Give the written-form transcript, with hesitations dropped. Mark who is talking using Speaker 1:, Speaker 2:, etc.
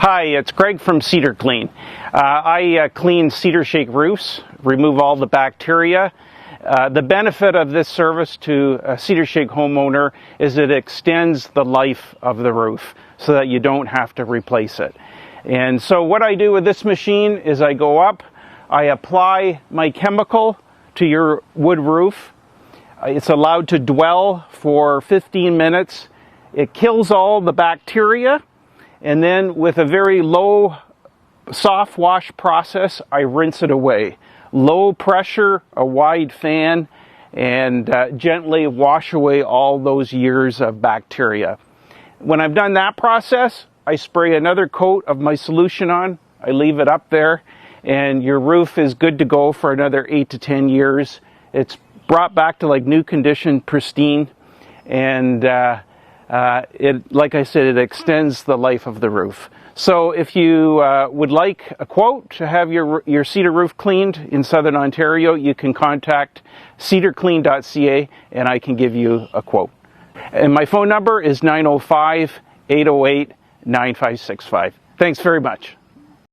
Speaker 1: Hi, it's Greg from Cedar Clean. I clean cedar shake roofs, remove all the bacteria. The benefit of this service to a cedar shake homeowner is it extends the life of the roof so that you don't have to replace it. And so what I do with this machine is I go up, I apply my chemical to your wood roof. It's allowed to dwell for 15 minutes. It kills all the bacteria. And then with a very low soft wash process, I rinse it away. Low pressure, a wide fan, and gently wash away all those years of bacteria. When I've done that process, I spray another coat of my solution on. I leave it up there, and your roof is good to go for another 8 to 10 years. It's brought back to like new condition, pristine, and like I said, it extends the life of the roof. So if you would like a quote to have your cedar roof cleaned in Southern Ontario, you can contact cedarclean.ca and I can give you a quote. And my phone number is 905-808-9565. Thanks very much.